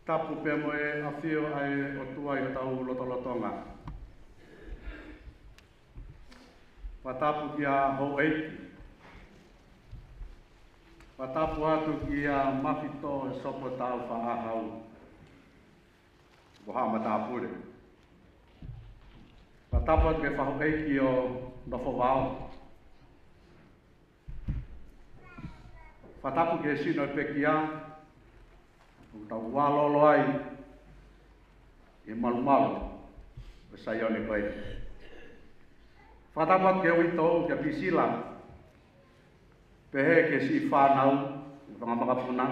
tapu pe mo e afio ai o tua i tau lotolotonga. Patapu ki a ho eiti. Patapu atu ki a mafito e sopo tau whaahau. Waha matapure. Patapu atu ke whaho eiti o nofo wao. Patapu ke sino e pekia. Tau walolo ai e malu e saione koe. Whatapat ke uito ke pisila pehe ke si whanau e whangamakapuna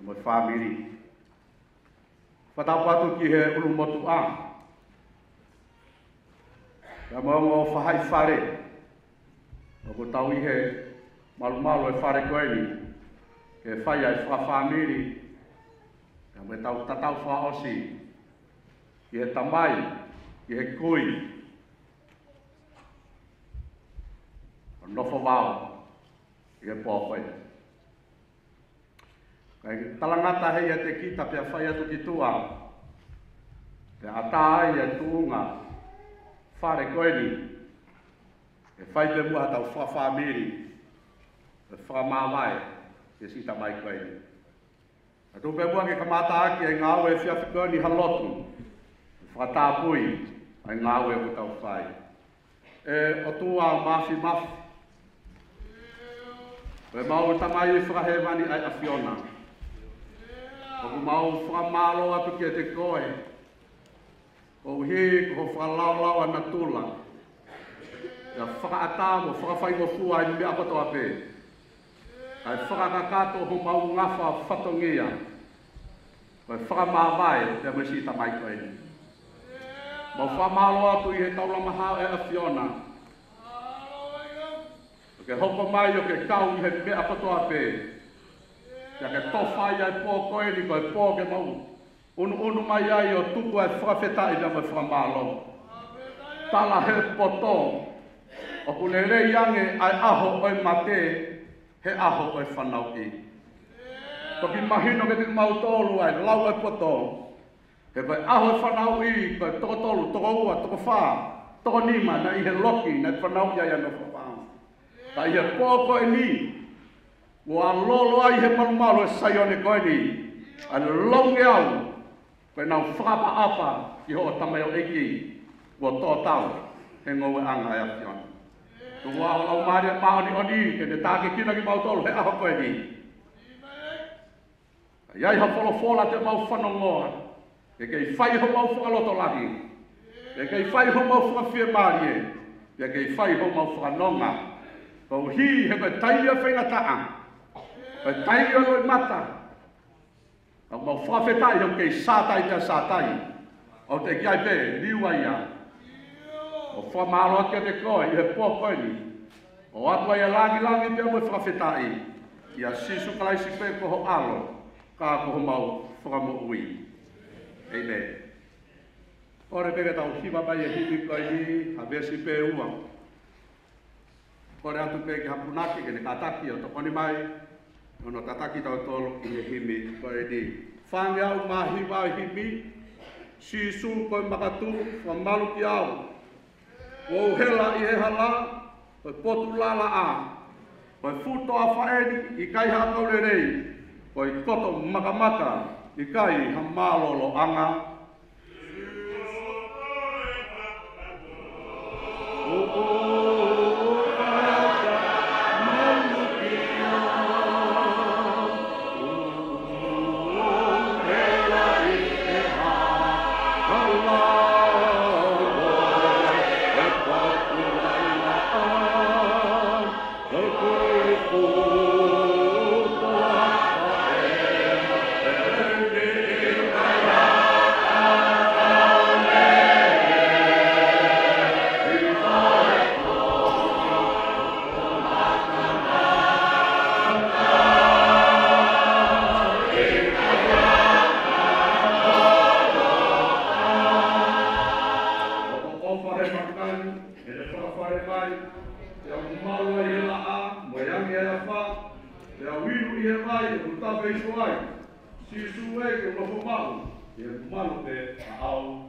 mo whamiri. Whatapatu ki he ulumotu a ka maungo whahai whare o ko tau i he malu e whare koe ni ke whai ai whamiri. Me tau tatau whaosi, ki he tamai, ki he kui, o nofo wao, ki he pōkoe. Kai talangata hei a te kita pia whai atu ki tua, te ata ai e tuunga, whare koe ni, e whai te mua tau whawhamiri, e whamawai, ke si tamai koe ni. Atu pe mua ke kamata aki ai ngāwe e whiawhikoni halotu. Whakatāpui ai ngāwe e kutau whai. E o tua mafi. Pe mau tamai e whakahe mani ai awhiona. Oku mau whakamalo atu ki e te koe. O hi ko whakalaulau ana tula. Ia whakaatamo, whakawhaingo fua ai mea kotoa pe. Ai whakakakato ho mau ngafa whatongia. Koe whakamawai te mesi tamai koe ni. Mau whamalo atu i he taulamaha e awhiona. Ke hoko mai o ke kau i he mea kotoa pe. Ia ke towhai ai pō koe ni koe pō ke mau. Unu mai ai o tuku ai whakawhetai na mai whamalo. Tala he poto. O kulere iange ai aho oi mate. He aho oi whanau i. Toki mahino ke te mautolu ai, lau ai poto. He pai aho oi whanau i, koe toko tolu, toko ua, toko wha, toko nima, na i he loki, na i whanau i ai ano whawhau. Ka i he pōko e ni, ua lolo ai he malumalu e saione koe ni, a longe au, koe nau whakapa apa, ki ho o tamai o eki, ua tō tau, he ngau e anga e awhiona. Tua au mari a maoni oni, ke te tāke kina ki mautolu, he aho koe ni. Iai ha wholofola te mau whanongoa, ke kei whai ho mau whakaloto lahi, ke kei whai ho mau whakawhia marie, ke kei whai ho mau whakanonga. Kau hi he koe taia whengataa, koe taia loi mata, kau mau whakawhetai ho kei sātai te sātai, o te kiai pe, liua ia. O whamalo ake te koe, i he pō koe ni. O atua ia langi pia mo whakawhetai. Ia sisu kalaisi pe koho alo, ka koho mau whakamo ui. Amen. Ore peke tau hiwa mai e himi koe ni, a vesi pe ua. Ore atu peke hapunaki ke ne kataki o tokoni mai, ono tataki tau tolo i e himi koe ni. Whange au mahi wau himi, sisu koe makatu, whamalu ki au. O hela i he hala, koe potu lala a, koe futo a whaeni i kai hako rei, koe koto makamaka i kai ha malolo anga. Si suwe ke lo mau. Ye mau pe au.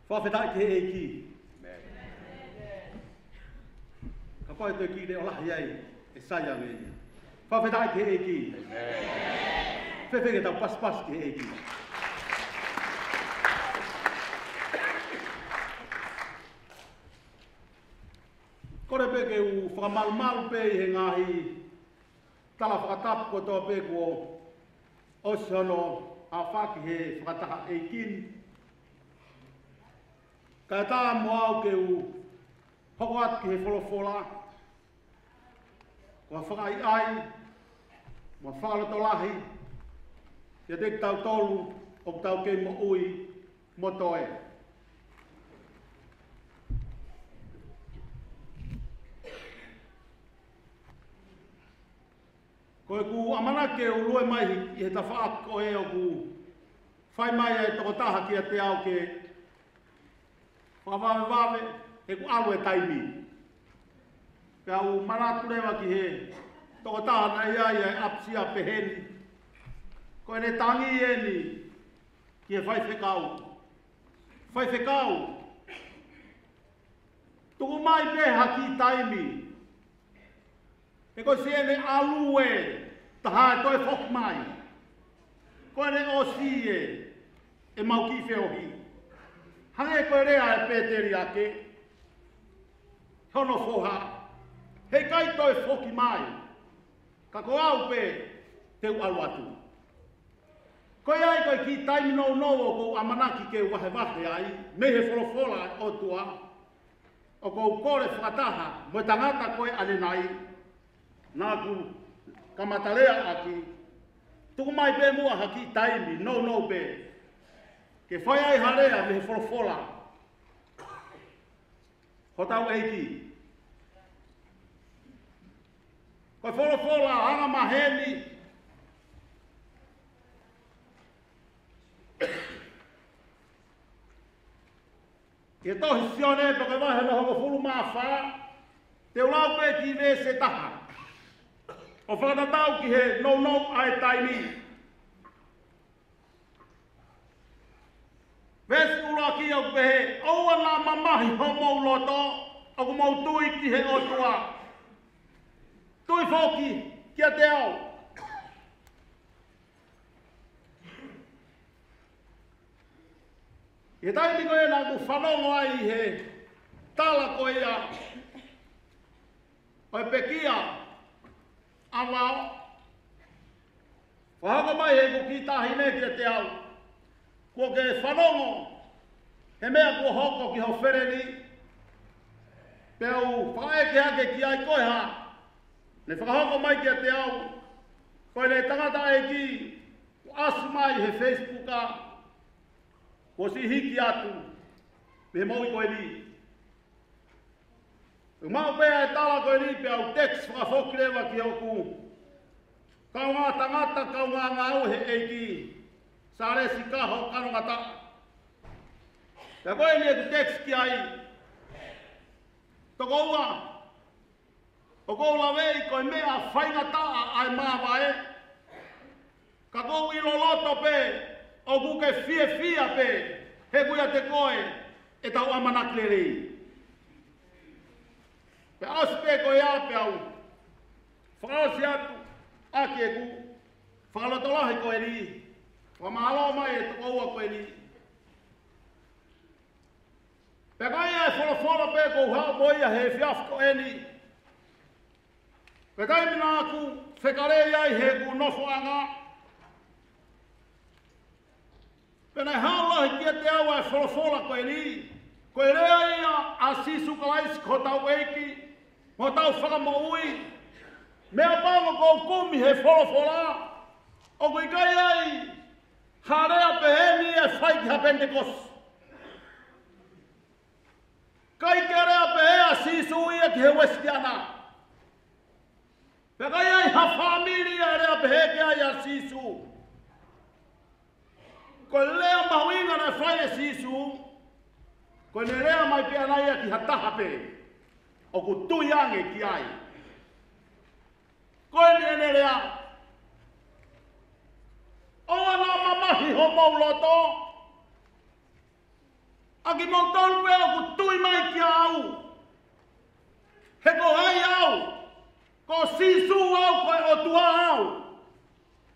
Whawhetai te e ki. Ka koe te ki re o lahi ai e saia me ia. Whawhetai te e ki. Whewhenge tau pas te e ki. Kore pe ke u whakamalu pe i he ngahi tala whakatapu ko toa pe ko osiono a whaki he whakataha e kini. Ka tā mo au ke u hoko atu ki he wholofola. Kua whakai ai, mo whakaloto lahi, ia te tau tolu o tau ke mo ui mo toe. Koe ku amana ke u lue mai i he ta whaako e o ku whai mai e toko taha ki a te au ke whawawe he ku alu e taimi. Pea u manatu rewa ki he toko taha na ia e apsia peheni. Koe ne tangi e ni ki he whai whekau. Whai whekau. Tuku mai peha ki taimi. E koe se ne alu e taha e toi whok mai. Koe ne o si e mau ki whiohi. Hange koe rea e pēteri ake, hono whoha, he kai toi whoki mai, ka ko au pē te ualu atu. Koe ai koe ki taimi nou nou o kou amanaki ke wahe wahe ai, me he wholofola o tua, o kou kore whakataha, mo tangata koe ane nai, nā ku kamatarea aki, tuku mai pē mua haki taimi, nou nou pē, ke whai ai harea me he wholofola. Ho tau eiki. Koe wholofola hanga maheni. Ke tohi sione pe koe wahe no hoko fulu maa wha. Te ulau pe ki ve se taha. O whakatatau ki he nou ai taimi. Vesi ula ki au pehe, oua nā mamahi ho mau loto, aku mau tui ki he otua. Tui whoki, kia te au. E taimi koe nā ku whanongo ai he tala koe ia. Oi pekia, awao. Wahako mai he ku ki tahi ne kia te au. Kua ke whanongo, he mea kua hoko ki hau whereni, pea u whaeke hake ki ai koe ha, ne whakahoko mai ki a te au, koe ne tangata e ki, asu mai he Facebooka, kua si hiki atu, me moi koe ni. O mau pea e tala koe ni pea o tex whakawhokirewa ki oku. Kau ngā tangata, kau ngā ngau he eiki. Sare si kaho kano ngata. Pea koe ni e ku tex ki ai. Toko ua. O kou lawei koe mea whaingata ai māwae. Ka kou ilo loto pe. O ku ke fia pe. He kuia te koe. E tau amanakleri. Pe aspe ko ia pe au. Whakasi atu. Aki e ku. Whakalotolahi ko e ni. Whamahalo mai e toko ua ko e ni. Pe kai e wholofolo pe ko hao boia he whiaf ko e ni. Pe kai mina aku whekarei ai he ku nofo anga. Pe nei hao lahi kia te awa e wholofola ko e ni. Ko e rea ia a sisu kalaisi ko tau eiki. Mo tau whakamoui. Mea pango kou kumi he wholofola. O kui kai ai. Harea peheni e whaiki ha Pentekos. Kai ke rea pehea sisu ia ki he Westiana. Pe kai ai ha familia rea pehe ke ai a sisu. Ko lea mahuinga na whai e sisu. Ko ne rea mai pe anaia ki hataha pe. O ku tui ange ki ai. Koe ni ene rea. O ana mamahi ho mauloto. Aki mautonu pe o ku tui mai ki au. He ko hai au. Ko sisu au koe o tua au.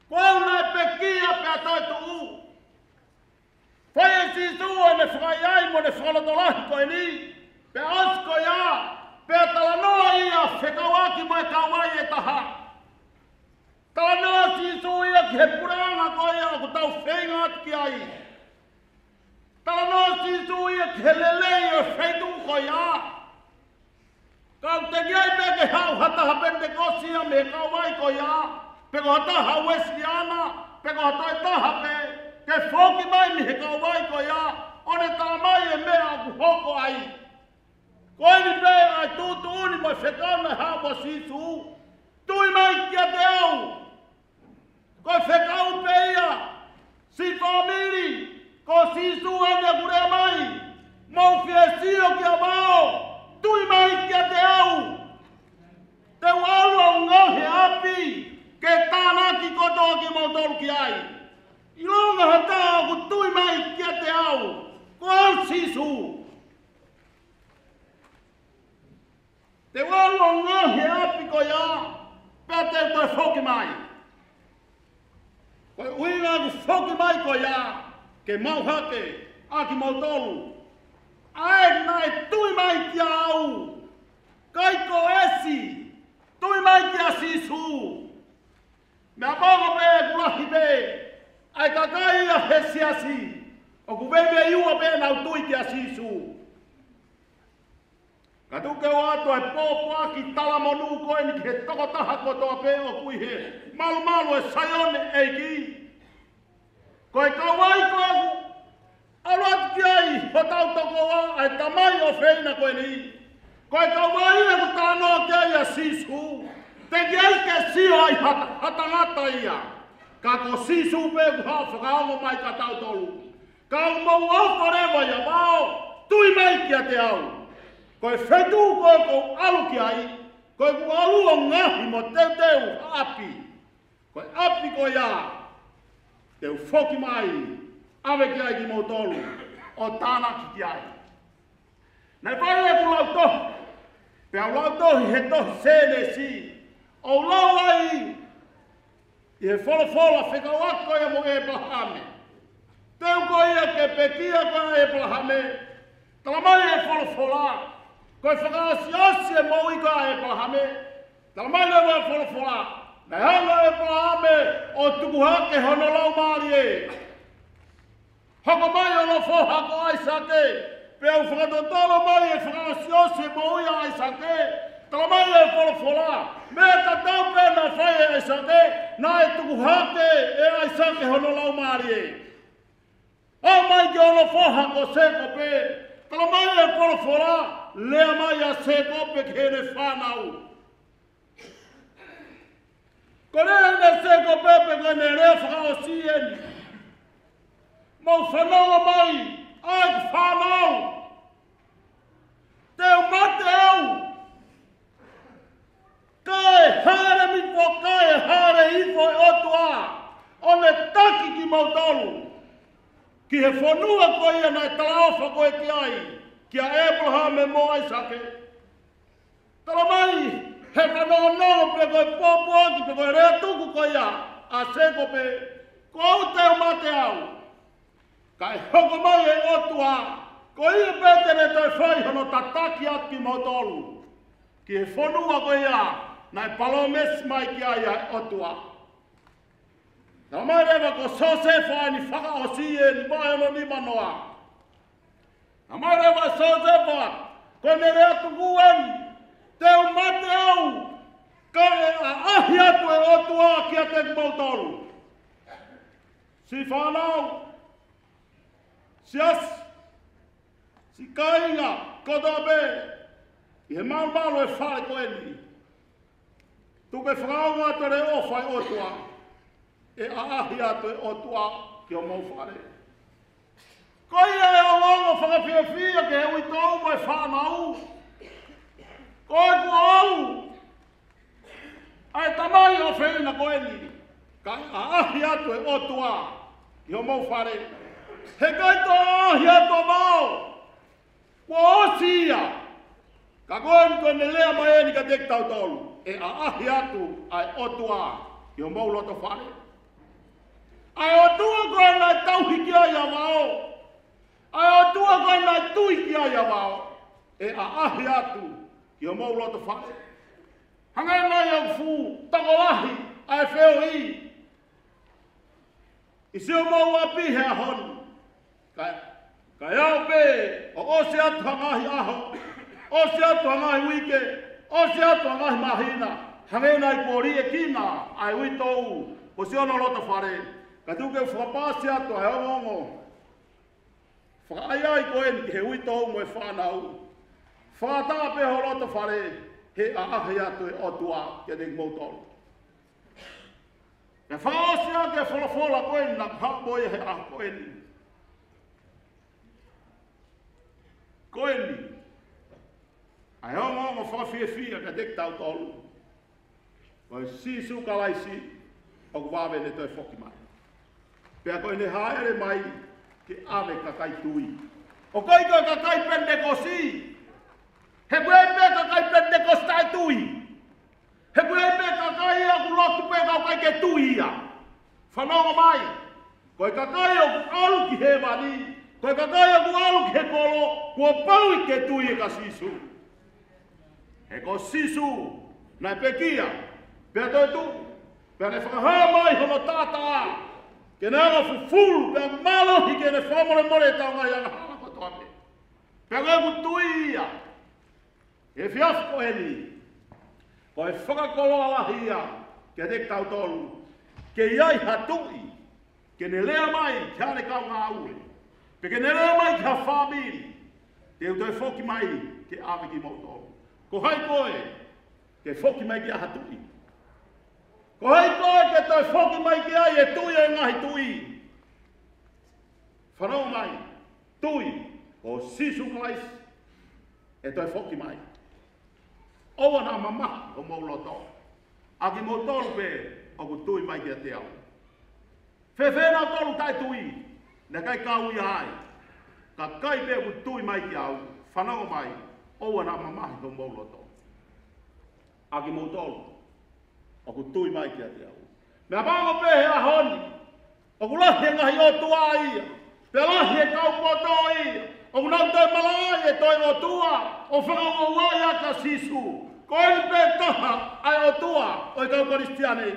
Ko au nai pe kia pe atoi tu u. Whai e sisu o ne whai ai mo ne whakalotolahi koe ni. Pe asko ia. Pea talanoa ia whekawaki mai kawai e taha. Talanoa sisu ia ki he puranga koe ia ku tau whenga atu ki ai. Talanoa sisu ia ki he lelei o wheitu koe ia. Kau te giai pe ke hau hataha Pentekosi ia me kawai koe ia. Pe ko hataha Wesleana. Pe ko hataha taha pe. Ke whoki mai mi he kawai koe ia. One talamai e mea ku hoko ai. Koe ni pēi ai tūtu uni mai whekau nei hao mo sisu. Tui mai kia te au. Koe whekau pēia. Si whamiri. Ko sisu ane kure mai. Mau fie sio kia mao. Tui mai kia te au. Te walu au ngahi api. Ke tānaki kotoa ki mau tolu ki ai. Ilonga hata au ku tui mai kia te au. Ko au sisu. Te walu au ngahi api ko ia. Pea te koe whoki mai. Koe uinga ku whoki mai ko ia. Ke mau hake. Aki mau tolu. Ae nai tui mai kia au. Kai ko esi. Tui mai kia sisu. Mea pongo pe kulahi pe. Ai kakai ia hesiasi. O ku bebe iua pe nau tui kia sisu. Ka tuke o ato e pōpua ki talamonu koe ni ki he toko taha kotoa pe o kui he malu e saione eiki. Koe kawai koe ku aluat ki ai ho tau toko wa ai tamai o feina koe ni. Koe kawai e ku tānoa ki ai a sisu. Te ki ai ke sio ai hatangata ia. Ka ko sisu pe ku hao whakaongo mai ka tau tolu. Ka u mau au forewa ia wao. Tui mai kia te au. Koe whetu koe kou alu ki ai. Koe ku alu o ngahi mo teu api. Koe api koe ia. Teu whoki mai. Awe ki ai ki mo tolu. O tānaki ki ai. Nei whai e ku lau tohi. Pea lau tohi he tohi sēne si. O lau ai. I he wholofola whekawako e mo Ebrahame. Teu koe ia ke pekia koe Ebrahame. Talamai e wholofola. Koe whakaasi e mau i koe Ebrahame. Talamai e wholofola. Nei hanga Ebrahame o tukuhake hono lau maari e. Hoko mai o lo foha ko Aisake. Pea u whakatotalo mai e whakaasi e mau i Aisake. Talamai e wholofola. Mea ta tau pēna whai e Aisake. Nā e tukuhake e Aisake hono lau maari e. O mai ki ono foha ko seko pe. Talamai e wholofola. lea mai a se kope ke ne whanau. Ko rea ne se kope ke ne rea whakao sieni. Mau whanau mai, ai whanau. Te mate au. Kai hare mi po kai hare ifo e otua. O le taki ki mautolu. Ki he whanua ko ia nai talaofa ko e ki ai. Ki a Abraham e mo ai sake. Tala mai, he whanau pe koe popo aki pe koe rea tuku ko ia. A seko pe, kou te mate au. Kai hoko mai e otua. Ko ia petere toi whai hono tataki ati mautolu. Ki he whanua ko ia. Nai palomes mai ki ai ai otua. Nā mai rewa ko sose whai ni whaka o siye ni mai ono ni manoa. Nā mai rewa sose whai, ko ne rea tuku ani, te mate au, ka e a ahi atu e otua ki a te mautolu. Si whanau, si as, si kainga, koto abe, i he maumalo e whai ko eni. Tuke whakaunga te re o whai otua. E ahi atu e otua ki o mau whare. Ko ia e o longo whakawhiawhia ke hui tau mai whanau. Ko e ku au. Ai tamai o whina ko eni. Ka ahi atu e otua ki o mau whare. He kai to ahi atu o mau. Ko osia. Ka koen ko ne lea mai eni ka tek tau tolu. E ahi atu ai otua ki o mau loto whare. Ai o tua koe nai tauhi ki ai a wao. Ai o tua koe nai tui ki ai a wao. E a ahi atu ki o mau loto whare. Hangai nai au fu, tako ahi, ai wheo i. I se o mau api he a honu. Kai au pe, o ose atu hangahi aho. Ose atu hangahi wike. Ose atu hangahi mahina. Hangai nai kori e kina, ai witou. O se ono loto whare. Ka tuke whapasi atu ai ongongo. Whakai ai koe ni he hui tau mo e whanau. Whata pe ho loto whare he a ahi atu e otua ke ning mautolu. E whaosi a ke wholafola koe ni na kapoe he a koe ni. Koe ni. Ai ongongo whawhiawhia ke dik tau tolu. Koe sisu kalaisi o wawe ne toi whoki mai. Pea koe ne haere mai ke ave kakai tui. O koe koe kakai pentekosi. He koe pe kakai pentekostai tui. He koe pe kakai aku lotu pe kakai ke tui ia. Whanonga mai. Koe kakai aku alu ki he wani. Koe kakai aku alu ki he kolo. Kua pau i ke tui e ka sisu. He ko sisu. Nai pe kia. Pea toi tu. Pea ne whakahaa mai hono tātaa. Ke nanga fufulu, pea malohi ke ne whamore more tau ngai anga hala koto ame. Pea koe ku tui ia. E whiaf ko heni. Ko e whakakolo alahia ke tek tau tolu. Ke iai hatui. Ke ne lea mai ke hane kau ngā ue. Pe ke ne lea mai ke ha whamiri. Te utoi whoki mai ke ave ki mau tolu. Ko hai koe ke whoki mai ke a hatui. Ko hei koe ke toi whoki mai ki ai e tui e ngahi tui. Whanau mai, tui, o sisu kalais, e toi whoki mai. Owa nā mamahi o mau loto. Aki mau tolu pe, o ku tui mai ki a te au. Whewhena tolu tai tui, ne kai kau i hai. Ka kai pe ku tui mai ki au, whanau mai, owa nā mamahi o mau loto. Aki mau tolu. O ku tui mai ki a te au. Mea pango pehe a honi. O ku lahi e ngahi o tua ia. Pe lahi e kau koto ia. O ku nau toi malai e toi o tua. O whakao o wai a ka sisu. Ko ni pe taha ai o tua. O i kau koristiane.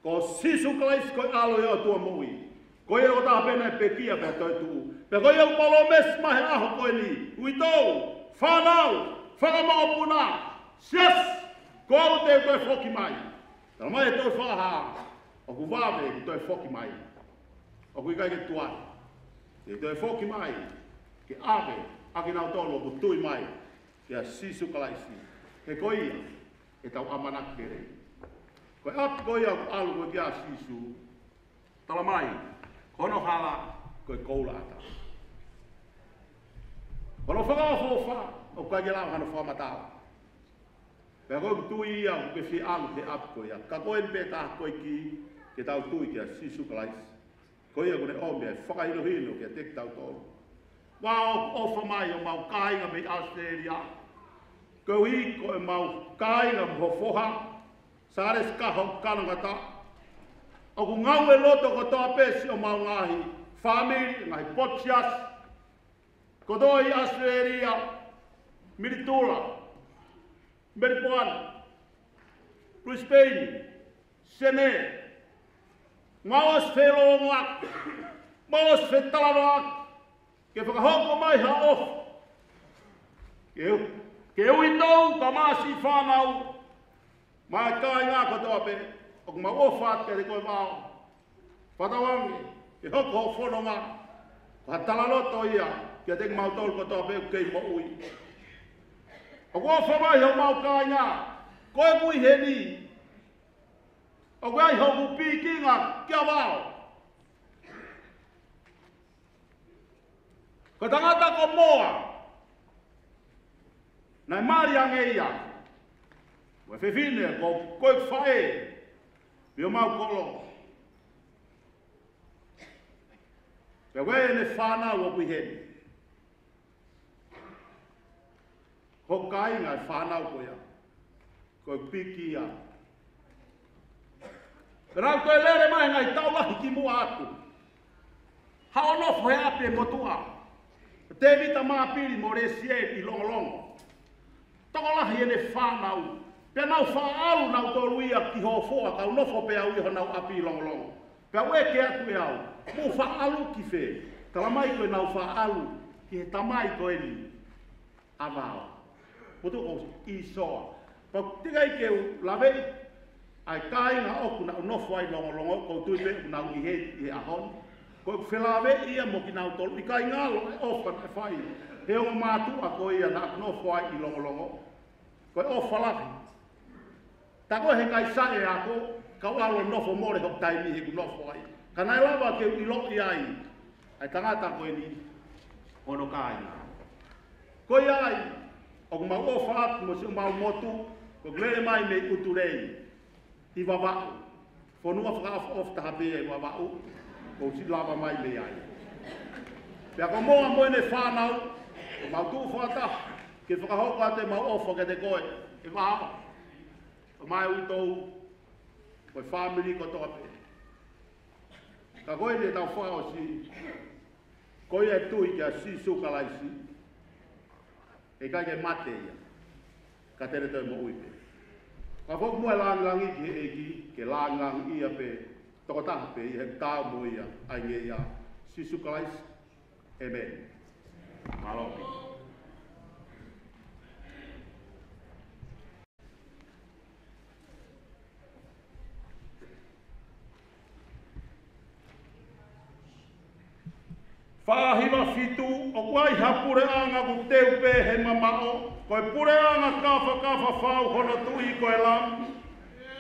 Ko sisu kalaisi koi alo e o tua mui. Ko i o taha pena e pe kia pe toi tu. Pe ko i o palo mes mahe aho koe ni. Uitou. Whanau. Whakamao puna. Sias. Ko au te toi whoki mai. Tana mai e toi whaha, o ku wawe ki toi whoki mai. O ku i kai ke tuai. Te toi whoki mai, ke ave, aki nau tolo o ku tui mai. Ia sisu kalaisi. He koia, e tau amanak kere. Koe ap koia alu koe kia sisu. Tala mai, kono hala, koe koula ata. Kono whakaofofa, o koe ke lau hana whamatala. Pea koe tui ia, ke fi alu te ap koia. Ka koe peta koe ki, ke tau tui kia sisu kalaisi. Koia kone ome, whakaino hino kia tek tau tolu. Wao ofa mai o mau kāinga me Australia. Ko i ko e mau kāinga mo foha. Sare skaho kanangata. O ku ngau e loto ko toa pesi o mau ngahi. Family, ngahi Potias. Ko doi Australia. Miritula. Meripuan. Brisbane. Sene. Ngawas whelonga. Ngawas whetalanoak. Ke whakahoko mai ha off. Ke ui tau, ka māsi whānau. Mai kai ngā katoa pe. O ku ma ofa te re koe wāo. Whatawangi, ke hoko ho whanonga. Ka talanoto ia, ke te mau tolu katoa pe u kei mo ui. O ku ofa mai ho mau kai ngā. Koe mui he ni. O ku ai ho ku pīkinga, kia wāo. Ko tangata ko moa. Nai mari ange ia. Wa fefine ko koe whae. Pio mau kolo. Pia wei ne whanau o kuiheni. Ko kai ngai whanau ko ia. Koe piki ia. Rau koe lere mai ngai taulahi ki mua atu. Hao nofo he ape motua. Te vita maapiri mo re sie I longolongo. Tokolahi ene whanau. Pea nau whaalu nau toluia ki ho foa kau nofo pea ui ho nau api longolongo. Pea weke atu e au. Mu whaalu ki whe. Talamai koe nau whaalu ki he tamai koe ni. Avao. Putu ko isoa. Pa tikai ke lawe. Ai kāinga oku nau nofo ai longolongo. Kou tuipe nau I he ahon. Koe whelawe ia mo ki nau tolu. I kai ngalo e ofa te whai. He o mātu a koe ia na no whai I longolongo. Koe ofa lahi. Ta koe he kai sae ako. Kau alo nofo more hok taimi he ku nofo ai. Ka nai lawa ke I lo I ai. Ai tangata koe ni. Ono kai. Koe ai. O ku mau ofa atu mo si o mau motu. Ko glere mai me uturei. I wawau. Whanua whaka ofa tahape e wawau. Ko si lava mai le ai. Pea ko moa moe ne whanau, ko mau tū whata, ke whakahoko ate mau ofa ke te koe, e wāo. Ko mai ui tau, koe family ko toa pe. Ka koe ne tau whao si, koe e tui kia si sukalaisi, e kai ke mate ia, ka tere toi mo ui pe. Ka whok mua langangi ki he eki, ke langangi ia pe, toko taha pe I he tāu mo ia, ai nge ia, si sukalais, amen. Malopi. Whāhiwa fitu, o kwai hapureanga ku teu pe he mamao, koe pureanga kafa whau hono tui koe lam,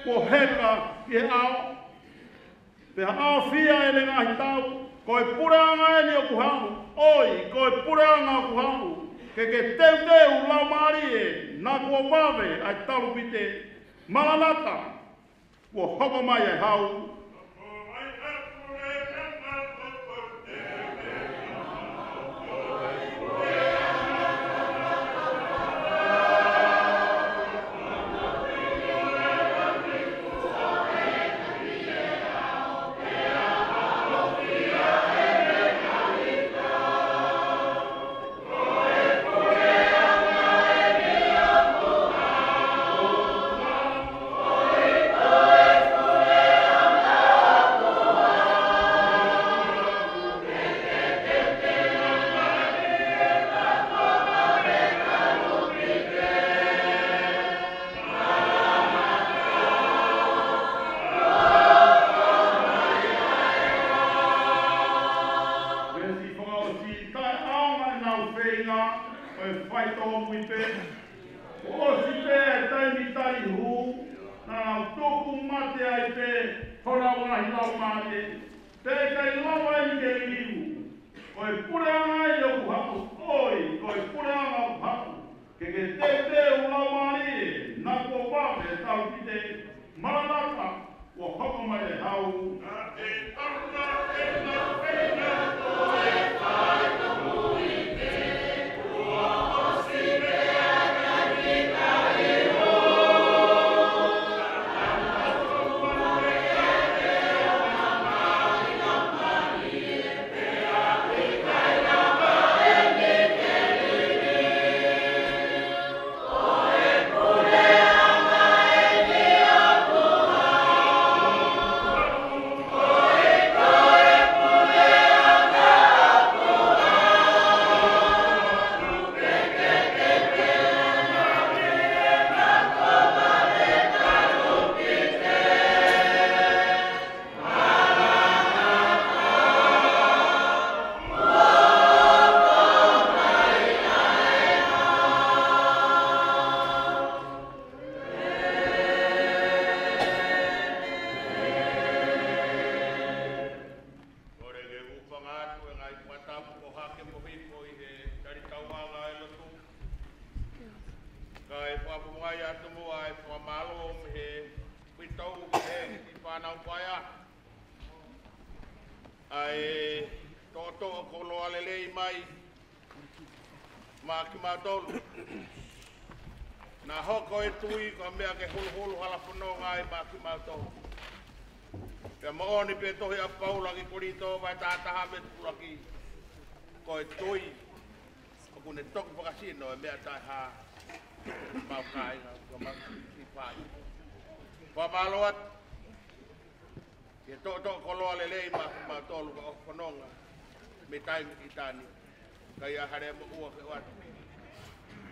ko heka I he ao, Pea ao fia ele ngahi tau, koe pureanga eni o kuhangu, oi, koe pureanga o kuhangu, ke teu lau maari e, nā kua wawe ai talu pite, malanata, kua hoko mai ai hau. Oi fai tō mui pe. O si pe taimi tari hu. Nā tōku mate ai pe. Hora wahi lau mate. Te kai lawa i ke liu. Koe pureanga i o kuhaku. Oi, koe pureanga o kuhaku. Ke te ula mari e. Nā ko wawe tau ki te maranaka. O hoko mai e hau. Nā te tauna e nā whenga koe whai to mui te. Ua osi mea ka ki ka e ho. Nā hoko mai e te o ngā mari ngā mari e te a ki kai ngā mari ni ke lini. Koe pureanga e ni o kuha. Ai toto ko lo alele mai ma ki ma tolu na hoko e tui ko mea ke hulu hala pono ngai ma ki ma tolu pe mo ni pe to ya paula ki korito vai ta ha me pula ki ko e tui ko kune tok pa kasino e mea ta ha ma kai ko ma ki pai pa maloat ke to ko lo lele ma tolu ko fononga me tai ki tani kai a hare mo ua ke wat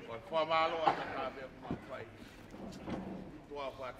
ko fa malo ata ka be ma fai tua fat